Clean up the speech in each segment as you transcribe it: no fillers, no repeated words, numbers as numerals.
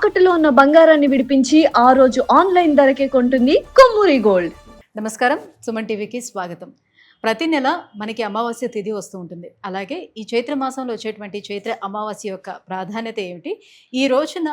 తాకట్టులో ఉన్న బంగారాన్ని విడిపించి ఆ రోజు ఆన్లైన్ ధరకే కొంటుంది కొమ్మూరి గోల్డ్. నమస్కారం, సుమన్ టీవీకి స్వాగతం. ప్రతి నెల మనకి అమావాస్య తిథి వస్తూ ఉంటుంది. అలాగే ఈ చైత్ర మాసంలో వచ్చేటువంటి చైత్ర అమావాస్య యొక్క ప్రాధాన్యత ఏమిటి? ఈ రోజున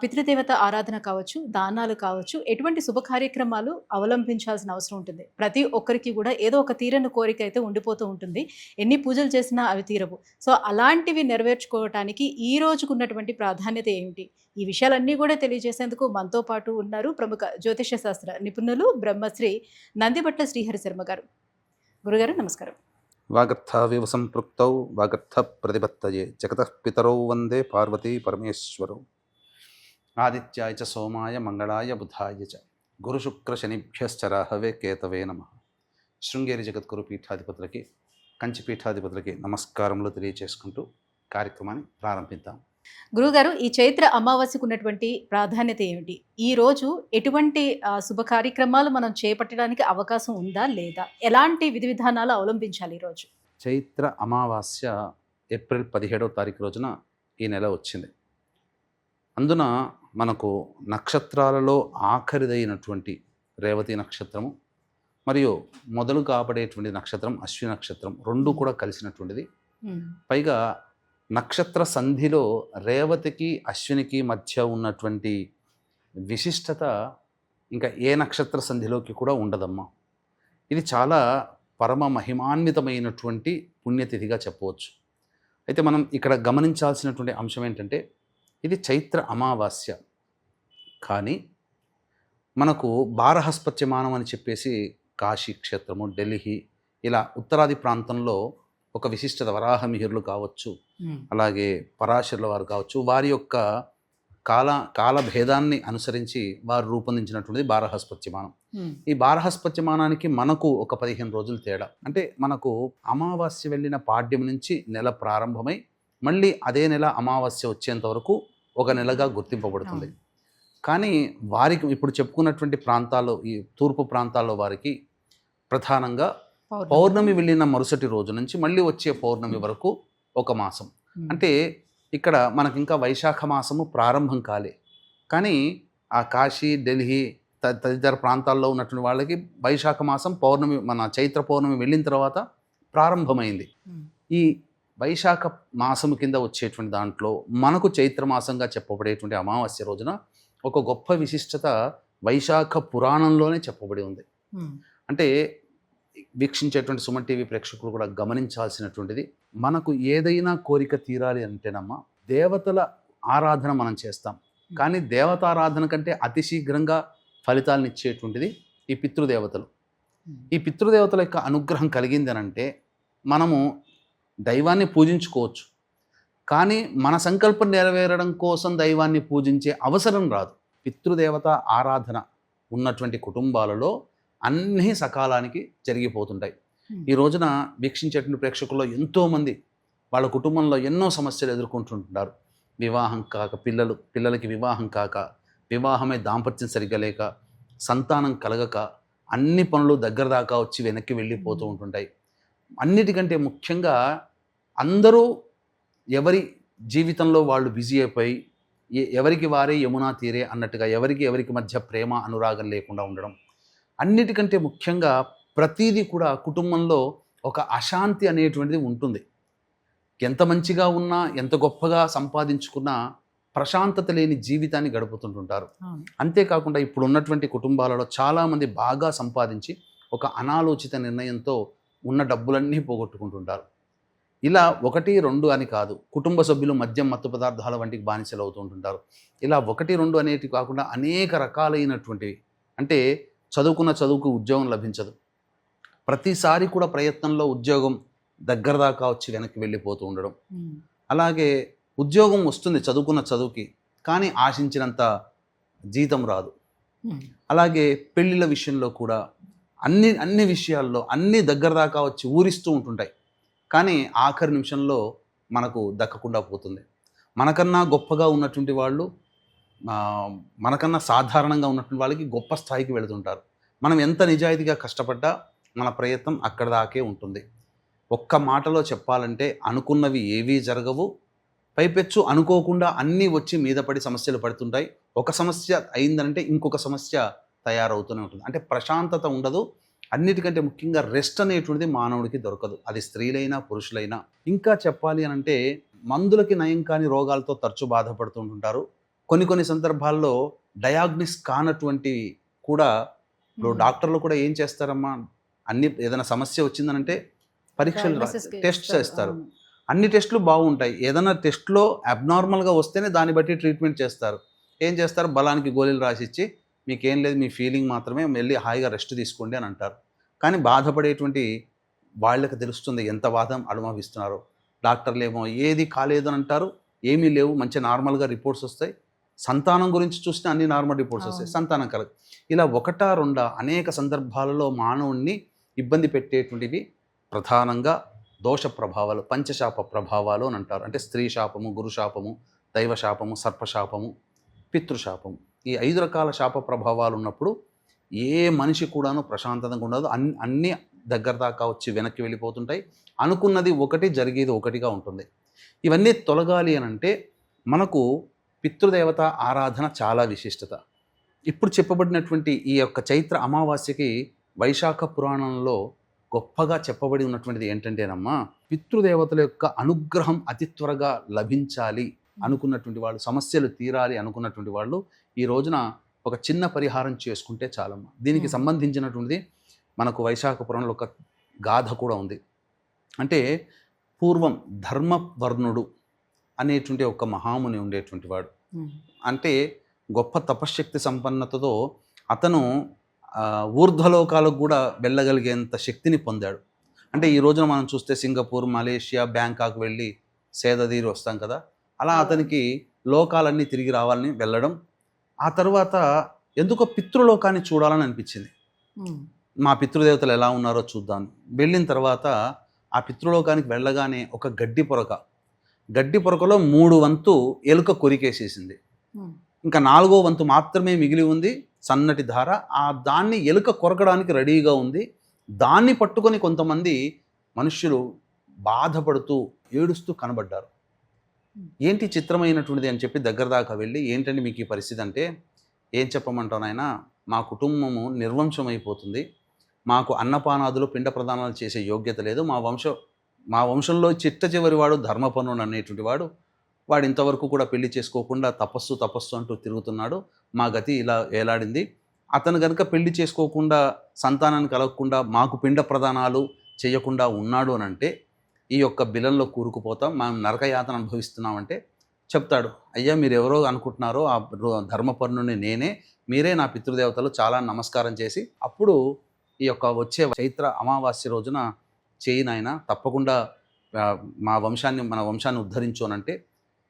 పితృదేవత ఆరాధన కావచ్చు, దానాలు కావచ్చు, ఎటువంటి శుభ కార్యక్రమాలు అవలంబించాల్సిన అవసరం ఉంటుంది. ప్రతి ఒక్కరికి కూడా ఏదో ఒక తీరని కోరిక అయితే ఉండిపోతూ ఉంటుంది. ఎన్ని పూజలు చేసినా అవి తీరవు. సో అలాంటివి నెరవేర్చుకోవటానికి ఈ రోజుకు ఉన్నటువంటి ప్రాధాన్యత ఏమిటి? ఈ విషయాలన్నీ కూడా తెలియజేసేందుకు మనతో పాటు ఉన్నారు ప్రముఖ జ్యోతిష శాస్త్ర నిపుణులు బ్రహ్మశ్రీ నందిబట్ల శ్రీహరి శర్మ గారు. గురుగారు నమస్కారం. వాగర్థావివ సంపృక్తౌ వాగర్థ ప్రతిపత్తయే జగతః పితరౌ వందే పార్వతీ పరమేశ్వరౌ. ఆదిత్యాయ చ సోమాయ మంగళాయ బుధాయ చ గురుశుక్ర శనిభ్యశ్చ రాహవే కేతవే నమః. శృంగేరి జగద్గురు పీఠాధిపతులకి, కంచి పీఠాధిపతులకి నమస్కారములు తెలియజేసుకుంటూ కార్యక్రమాన్ని ప్రారంభిద్దాం. గురుగారు, ఈ చైత్ర అమావాస్యకు ఉన్నటువంటి ప్రాధాన్యత ఏమిటి? ఈ రోజు ఎటువంటి శుభ కార్యక్రమాలు మనం చేపట్టడానికి అవకాశం ఉందా లేదా? ఎలాంటి విధి విధానాలు అవలంబించాలి ఈరోజు? చైత్ర అమావాస్య ఏప్రిల్ 17వ తారీఖు రోజున ఈ నెల వచ్చింది. అందున మనకు నక్షత్రాలలో ఆఖరిదైనటువంటి రేవతి నక్షత్రము మరియు మొదలు కాబడేటువంటి నక్షత్రం అశ్విని నక్షత్రం రెండు కూడా కలిసినటువంటిది. పైగా నక్షత్ర సంధిలో రేవతికి అశ్వినికి మధ్య ఉన్నటువంటి విశిష్టత ఇంకా ఏ నక్షత్ర సంధిలోకి కూడా ఉండదమ్మా. ఇది చాలా పరమ మహిమాన్వితమైనటువంటి పుణ్యతిథిగా చెప్పవచ్చు. అయితే మనం ఇక్కడ గమనించాల్సినటువంటి అంశం ఏంటంటే, ఇది చైత్ర అమావాస్య, కానీ మనకు బారహస్పత్యమానం అని చెప్పేసి కాశీ క్షేత్రము, ఢిల్లీ, ఇలా ఉత్తరాది ప్రాంతంలో ఒక విశిష్టత, వరాహమిహిరులు కావచ్చు, అలాగే పరాశరుల వారు కావచ్చు, వారి యొక్క కాల భేదాన్ని అనుసరించి వారు రూపొందించినటువంటిది బారహస్పత్యమానం. ఈ బారహస్పత్యమానానికి మనకు ఒక 15 రోజులు తేడా. అంటే మనకు అమావాస్య వెళ్ళిన పాడ్యం నుంచి నెల ప్రారంభమై మళ్ళీ అదే నెల అమావాస్య వచ్చేంత వరకు ఒక నెలగా గుర్తింపబడుతుంది. కానీ వారికి ఇప్పుడు చెప్పుకున్నటువంటి ప్రాంతాల్లో, ఈ తూర్పు ప్రాంతాల్లో వారికి ప్రధానంగా పౌర్ణమి వెళ్ళిన మరుసటి రోజు నుంచి మళ్ళీ వచ్చే పౌర్ణమి వరకు ఒక మాసం. అంటే ఇక్కడ మనకి ఇంకా వైశాఖ మాసము ప్రారంభం కాలే, కానీ ఆ కాశీ, ఢిల్లీ తదితర ప్రాంతాల్లో ఉన్నటువంటి వాళ్ళకి వైశాఖ మాసం పౌర్ణమి, మన చైత్ర పౌర్ణమి వెళ్ళిన తర్వాత ప్రారంభమైంది. ఈ వైశాఖ మాసము కింద వచ్చేటువంటి దాంట్లో మనకు చైత్ర మాసంగా చెప్పబడేటువంటి అమావాస్య రోజున ఒక గొప్ప విశిష్టత వైశాఖ పురాణంలోనే చెప్పబడి ఉంది. అంటే వీక్షించేటువంటి సుమన్ టీవీ ప్రేక్షకులు కూడా గమనించాల్సినటువంటిది, మనకు ఏదైనా కోరిక తీరాలి అంటేనమ్మా దేవతల ఆరాధన మనం చేస్తాం. కానీ దేవతారాధన కంటే అతి శీఘ్రంగా ఫలితాలను ఇచ్చేటువంటిది ఈ పితృదేవతలు. ఈ పితృదేవతల యొక్క అనుగ్రహం కలిగింది అని అంటే మనము దైవాన్ని పూజించుకోవచ్చు, కానీ మన సంకల్పం నెరవేరడం కోసం దైవాన్ని పూజించే అవసరం రాదు. పితృదేవత ఆరాధన ఉన్నటువంటి కుటుంబాలలో అన్నీ సకాలానికి జరిగిపోతుంటాయి. ఈ రోజున వీక్షించేటువంటి ప్రేక్షకుల్లో ఎంతోమంది వాళ్ళ కుటుంబంలో ఎన్నో సమస్యలు ఎదుర్కొంటుంటారు. వివాహం కాక, పిల్లలకి వివాహం కాక, వివాహమే దాంపత్యం సరిగ్గా లేక, సంతానం కలగక, అన్ని పనులు దగ్గర దాకా వచ్చి వెనక్కి వెళ్ళిపోతూ ఉంటుంటాయి. అన్నిటికంటే ముఖ్యంగా అందరూ ఎవరి జీవితంలో వాళ్ళు బిజీ అయిపోయి ఎవరికి వారే యమునా తీరే అన్నట్టుగా ఎవరికి మధ్య ప్రేమ అనురాగం లేకుండా ఉండడం. అన్నిటికంటే ముఖ్యంగా ప్రతీది కూడా కుటుంబంలో ఒక అశాంతి అనేటువంటిది ఉంటుంది. ఎంత మంచిగా ఉన్నా, ఎంత గొప్పగా సంపాదించుకున్నా ప్రశాంతత లేని జీవితాన్ని గడుపుతుంటుంటారు. అంతేకాకుండా ఇప్పుడు ఉన్నటువంటి కుటుంబాలలో చాలామంది బాగా సంపాదించి ఒక అనాలోచిత నిర్ణయంతో ఉన్న డబ్బులన్నీ పోగొట్టుకుంటుంటారు. ఇలా 1, 2 అని కాదు, కుటుంబ సభ్యులు మద్యం, మత్తు పదార్థాల వంటికి బానిసలు అవుతూ ఉంటుంటారు. ఇలా 1, 2 అనేటివి కాకుండా అనేక రకాలైనటువంటివి. అంటే చదువుకున్న చదువుకు ఉద్యోగం లభించదు, ప్రతిసారి కూడా ప్రయత్నంలో ఉద్యోగం దగ్గర దాకా వచ్చి వెనక్కి వెళ్ళిపోతూ ఉండడం. అలాగే ఉద్యోగం వస్తుంది చదువుకున్న చదువుకి, కానీ ఆశించినంత జీతం రాదు. అలాగే పెళ్ళిళ్ళ విషయంలో కూడా అన్ని విషయాల్లో అన్నీ దగ్గర దాకా వచ్చి ఊరిస్తూ ఉంటుంటాయి, కానీ ఆఖరి నిమిషంలో మనకు దక్కకుండా పోతుంది. మనకన్నా గొప్పగా ఉన్నటువంటి వాళ్ళు, మనకన్నా సాధారణంగా ఉన్నటువంటి వాళ్ళకి గొప్ప స్థాయికి వెళుతుంటారు. మనం ఎంత నిజాయితీగా కష్టపడ్డా మన ప్రయత్నం అక్కడ దాకే ఉంటుంది. ఒక్క మాటలో చెప్పాలంటే అనుకున్నవి ఏవీ జరగవు, పైపెచ్చు అనుకోకుండా అన్నీ వచ్చి మీద పడి సమస్యలు పడుతుంటాయి. ఒక సమస్య అయిందంటే ఇంకొక సమస్య తయారవుతూనే ఉంటుంది. అంటే ప్రశాంతత ఉండదు. అన్నిటికంటే ముఖ్యంగా రెస్ట్ అనేటువంటిది మానవుడికి దొరకదు. అది స్త్రీలైనా పురుషులైనా. ఇంకా చెప్పాలి అనంటే మందులకి నయం కాని రోగాలతో తరచూ బాధపడుతుంటుంటారు. కొన్ని సందర్భాల్లో డయాగ్నిస్ కానటువంటి కూడా ఇప్పుడు డాక్టర్లు కూడా ఏం చేస్తారమ్మా, ఏదైనా సమస్య వచ్చిందనంటే పరీక్షలు టెస్ట్ చేస్తారు. అన్ని టెస్టులు బాగుంటాయి. ఏదైనా టెస్ట్లో అబ్నార్మల్గా వస్తేనే దాన్ని బట్టి ట్రీట్మెంట్ చేస్తారు. ఏం చేస్తారు, బలానికి గోళీలు రాసిచ్చి మీకేం లేదు, మీ ఫీలింగ్ మాత్రమే, వెళ్ళి హాయిగా రెస్ట్ తీసుకోండి అని అంటారు. కానీ బాధపడేటువంటి వాళ్ళకి తెలుస్తుంది ఎంత బాధ అనుభవిస్తున్నారో. డాక్టర్లు ఏమో ఏది కాలేదు అని అంటారు, ఏమీ లేవు, మంచి నార్మల్గా రిపోర్ట్స్ వస్తాయి. సంతానం గురించి చూస్తే అన్ని నార్మల్ రిపోర్ట్స్ వస్తాయి, సంతానం కలగదు. ఇలా ఒకటా రెండా అనేక సందర్భాలలో మానవుణ్ణి ఇబ్బంది పెట్టేటువంటివి ప్రధానంగా దోష ప్రభావాలు, పంచశాప ప్రభావాలు అని అంటారు. అంటే స్త్రీ శాపము, గురుశాపము, దైవశాపము, సర్పశాపము, పితృశాపము. ఈ 5 రకాల శాప ప్రభావాలు ఉన్నప్పుడు ఏ మనిషి కూడాను ప్రశాంతంగా ఉండదు. అన్నీ దగ్గర దాకా వచ్చి వెనక్కి వెళ్ళిపోతుంటాయి. అనుకున్నది ఒకటి, జరిగేది ఒకటిగా ఉంటుంది. ఇవన్నీ తొలగాలి అని అంటే మనకు పితృదేవత ఆరాధన చాలా విశిష్టత. ఇప్పుడు చెప్పబడినటువంటి ఈ యొక్క చైత్ర అమావాస్యకి వైశాఖ పురాణంలో గొప్పగా చెప్పబడి ఉన్నటువంటిది ఏంటంటేనమ్మా, పితృదేవతల యొక్క అనుగ్రహం అతి త్వరగా లభించాలి అనుకున్నటువంటి వాళ్ళు, సమస్యలు తీరాలి అనుకున్నటువంటి వాళ్ళు ఈ రోజున ఒక చిన్న పరిహారం చేసుకుంటే చాలమ్మా. దీనికి సంబంధించినటువంటిది మనకు వైశాఖ పురాణంలో ఒక గాథ కూడా ఉంది. అంటే పూర్వం ధర్మవర్ణుడు అనేటువంటి ఒక మహాముని ఉండేటువంటి వాడు. అంటే గొప్ప తపశ్శక్తి సంపన్నతతో అతను ఊర్ధ్వలోకాలకు కూడా వెళ్ళగలిగేంత శక్తిని పొందాడు. అంటే ఈ రోజున మనం చూస్తే సింగపూర్, మలేషియా, బ్యాంకాక్ వెళ్ళి సేదతీరి వస్తాం కదా, అలా అతనికి లోకాలన్నీ తిరిగి రావాలని వెళ్ళడం. ఆ తర్వాత ఎందుకో పితృలోకాన్ని చూడాలని అనిపించింది. మా పితృదేవతలు ఎలా ఉన్నారో చూద్దాం. వెళ్ళిన తర్వాత ఆ పితృలోకానికి వెళ్ళగానే ఒక గడ్డి పొరకలో 3 వంతు ఎలుక కొరికేసేసింది. ఇంకా 4వ వంతు మాత్రమే మిగిలి ఉంది, సన్నటి ధార. దాన్ని ఎలుక కొరకడానికి రెడీగా ఉంది. దాన్ని పట్టుకొని కొంతమంది మనుష్యులు బాధపడుతూ ఏడుస్తూ కనబడ్డారు. ఏంటి చిత్రమైనటువంటిది అని చెప్పి దగ్గర దాకా వెళ్ళి, ఏంటంటే మీకు ఈ పరిస్థితి అంటే, ఏం చెప్పమంటావు నాయనా, మా కుటుంబము నిర్వంశమైపోతుంది, మాకు అన్నపానాదులు పిండ ప్రదానాలు చేసే యోగ్యత లేదు, మా వంశంలో చిట్ట చివరి వాడు ధర్మపర్ణుడు అనేటువంటి వాడు ఇంతవరకు కూడా పెళ్లి చేసుకోకుండా తపస్సు అంటూ తిరుగుతున్నాడు, మా గతి ఇలా వేలాడింది. అతను కనుక పెళ్లి చేసుకోకుండా, సంతానాన్ని కలగకుండా, మాకు పిండ ప్రదానాలు చేయకుండా ఉన్నాడు అని అంటే ఈ యొక్క బిలంలో కూరుకుపోతాం, మేము నరకయాతన అనుభవిస్తున్నామంటే చెప్తాడు. అయ్యా, మీరు ఎవరో అనుకుంటున్నారో, ఆ ధర్మపర్ణుని నేనే, మీరే నా పితృదేవతలు, చాలా నమస్కారం చేసి అప్పుడు ఈ యొక్క వచ్చే చైత్ర అమావాస్య రోజున చేయనైనా తప్పకుండా మన వంశాన్ని ఉద్ధరించు అనంటే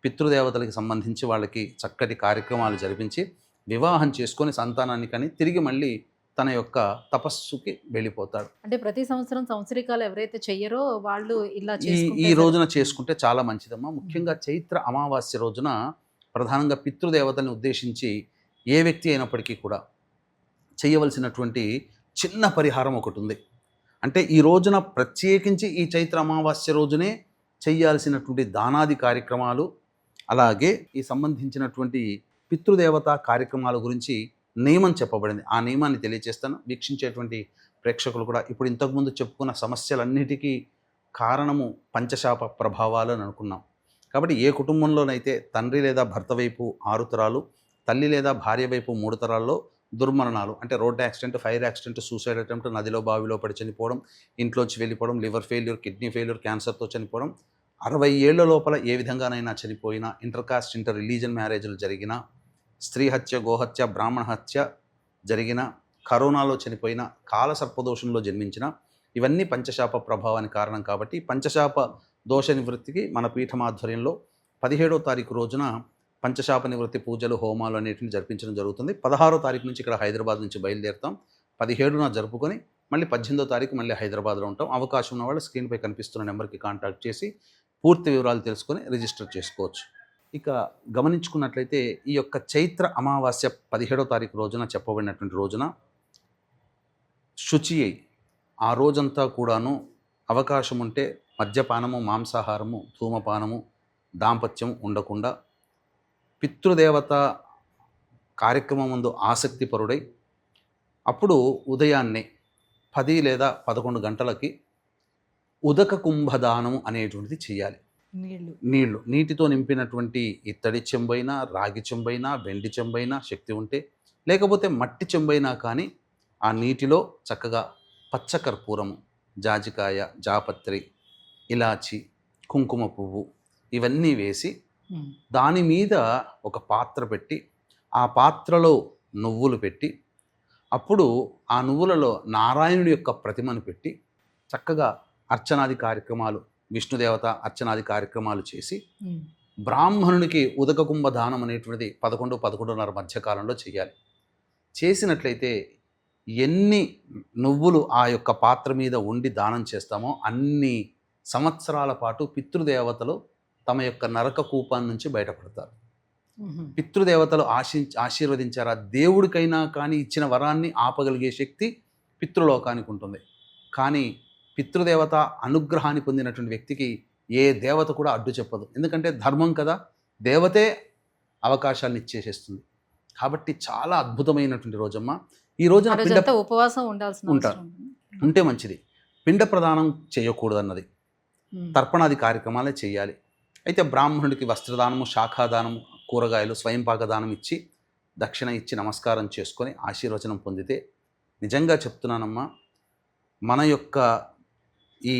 పితృదేవతలకి సంబంధించి వాళ్ళకి చక్కటి కార్యక్రమాలు జరిపించి వివాహం చేసుకొని సంతానాన్ని కానీ తిరిగి మళ్ళీ తన యొక్క తపస్సుకి వెళ్ళిపోతాడు. అంటే ప్రతి సంవత్సరం సంవత్సరికాలు ఎవరైతే చెయ్యరో వాళ్ళు ఇలా ఈ రోజున చేసుకుంటే చాలా మంచిదమ్మా. ముఖ్యంగా చైత్ర అమావాస్య రోజున ప్రధానంగా పితృదేవతల్ని ఉద్దేశించి ఏ వ్యక్తి అయినప్పటికీ కూడా చేయవలసినటువంటి చిన్న పరిహారం ఒకటి ఉంది. అంటే ఈ రోజున ప్రత్యేకించి ఈ చైత్ర అమావాస్య రోజునే చేయాల్సినటువంటి దానాది కార్యక్రమాలు, అలాగే ఈ సంబంధించినటువంటి పితృదేవత కార్యక్రమాల గురించి నియమం చెప్పబడింది. ఆ నియమాన్ని తెలియజేస్తాను. వీక్షించేటువంటి ప్రేక్షకులు కూడా ఇప్పుడు ఇంతకుముందు చెప్పుకున్న సమస్యలన్నిటికీ కారణము పంచశాప ప్రభావాలు అని అనుకున్నాం. కాబట్టి ఏ కుటుంబంలోనైతే తండ్రి లేదా భర్త వైపు 6 తరాలు, తల్లి లేదా భార్య వైపు 3 తరాల్లో దుర్మరణాలు, అంటే road accident, fire accident, suicide attempt, నదిలో బావిలో పడి చనిపోవడం, ఇంట్లోంచి వెళ్ళిపోవడం, లివర్ ఫెయిల్యూర్, కిడ్నీ ఫెయిల్యూర్, క్యాన్సర్తో చనిపోవడం, 60 ఏళ్ల లోపల ఏ విధంగానైనా చనిపోయినా, ఇంటర్కాస్ట్ ఇంటర్ రిలీజన్ మ్యారేజ్లు జరిగిన, స్త్రీ హత్య, గోహత్య, బ్రాహ్మణ హత్య జరిగిన, కరోనాలో చనిపోయిన, కాలసర్పదోషంలో జన్మించిన, ఇవన్నీ పంచశాప ప్రభావానికి కారణం. కాబట్టి పంచశాప దోష నివృత్తికి మన పీఠమాధ్వర్యంలో 17వ తారీఖు రోజున పంచశాప నివృత్తి పూజలు, హోమాలు అనేటిని జరిపించడం జరుగుతుంది. 16వ తారీఖు నుంచి ఇక్కడ హైదరాబాద్ నుంచి బయలుదేరుతాం. 17న జరుపుకొని మళ్ళీ 18వ తారీఖు మళ్ళీ హైదరాబాద్లో ఉంటాం. అవకాశం ఉన్న వాళ్ళు స్క్రీన్పై కనిపిస్తున్న నెంబర్కి కాంటాక్ట్ చేసి పూర్తి వివరాలు తెలుసుకొని రిజిస్టర్ చేసుకోవచ్చు. ఇక గమనించుకున్నట్లయితే ఈ యొక్క చైత్ర అమావాస్య 17వ తారీఖు రోజున చెప్పబడినటువంటి రోజున శుచి అయి ఆ రోజంతా కూడాను అవకాశం ఉంటే మద్యపానము, మాంసాహారము, ధూమపానము, దాంపత్యం ఉండకుండా పితృదేవత కార్యక్రమం ముందు ఆసక్తిపరుడై అప్పుడు ఉదయాన్నే 10 లేదా 11 గంటలకి ఉదక కుంభదానం అనేటువంటిది చేయాలి. నీటితో నింపినటువంటి ఇత్తడి చెంబైనా, రాగి చెంబైనా, వెండి చెంబైనా శక్తి ఉంటే, లేకపోతే మట్టి చెంబైనా కానీ ఆ నీటిలో చక్కగా పచ్చకర్పూరము, జాజికాయ, జాపత్రి, ఇలాచి, కుంకుమ పువ్వు ఇవన్నీ వేసి దాని మీద ఒక పాత్ర పెట్టి ఆ పాత్రలో నువ్వులు పెట్టి అప్పుడు ఆ నువ్వులలో నారాయణుడి యొక్క ప్రతిమను పెట్టి చక్కగా అర్చనాది కార్యక్రమాలు, విష్ణుదేవత అర్చనాది కార్యక్రమాలు చేసి బ్రాహ్మణునికి ఉదక కుంభ దానం అనేటువంటిది 11-11:30 మధ్యకాలంలో చేయాలి. చేసినట్లయితే ఎన్ని నువ్వులు ఆ యొక్క పాత్ర మీద ఉండి దానం చేస్తామో అన్ని సంవత్సరాల పాటు పితృదేవతలు తమ యొక్క నరక కూపాన్ని నుంచి బయటపడతారు. పితృదేవతలు ఆశీర్వదించారా, దేవుడికైనా కానీ ఇచ్చిన వరాన్ని ఆపగలిగే శక్తి పితృలోకానికి ఉంటుంది. కానీ పితృదేవత అనుగ్రహాన్ని పొందినటువంటి వ్యక్తికి ఏ దేవత కూడా అడ్డు చెప్పదు. ఎందుకంటే ధర్మం కదా, దేవతే అవకాశాలను ఇచ్చేసేస్తుంది. కాబట్టి చాలా అద్భుతమైనటువంటి రోజమ్మ. ఈ రోజున ఉపవాసం ఉంటారు, ఉంటే మంచిది. పిండ ప్రదానం చేయకూడదన్నది, తర్పణాది కార్యక్రమాలే చేయాలి. అయితే బ్రాహ్మణుడికి వస్త్రదానము, శాఖాదానము, కూరగాయలు, స్వయంపాక దానం ఇచ్చి దక్షిణ ఇచ్చి నమస్కారం చేసుకొని ఆశీర్వచనం పొందితే, నిజంగా చెప్తున్నానమ్మా, మన యొక్క ఈ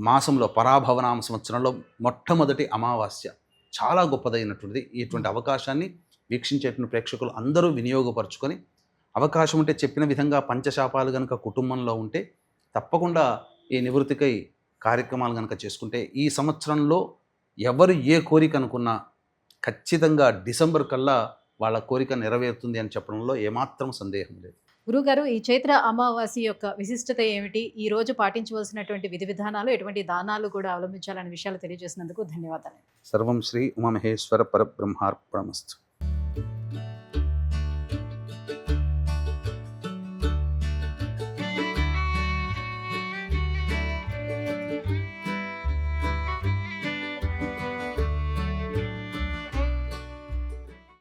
మాసంలో పరాభవనామ సంవత్సరంలో మొట్టమొదటి అమావాస్య చాలా గొప్పదైనటువంటిది. ఇటువంటి అవకాశాన్ని వీక్షించేటువంటి ప్రేక్షకులు అందరూ వినియోగపరచుకొని, అవకాశం ఉంటే చెప్పిన విధంగా పంచశాపాలు కనుక కుటుంబంలో ఉంటే తప్పకుండా ఈ నివృత్తికై కార్యక్రమాలు కనుక చేసుకుంటే ఈ సంవత్సరంలో ఎవరు ఏ కోరిక అనుకున్నా ఖచ్చితంగా డిసెంబర్ కల్లా వాళ్ళ కోరిక నెరవేరుతుంది అని చెప్పడంలో ఏమాత్రం సందేహం లేదు. గురుగారు, ఈ చైత్ర అమావాస్య యొక్క విశిష్టత ఏమిటి, ఈ రోజు పాటించవలసినటువంటి విధి విధానాలు, ఎటువంటి దానాలు కూడా అవలంబించాలనే విషయాలు తెలియజేసినందుకు ధన్యవాదాలు. సర్వం శ్రీ ఉమామహేశ్వర పరబ్రహ్మార్పణమస్తు.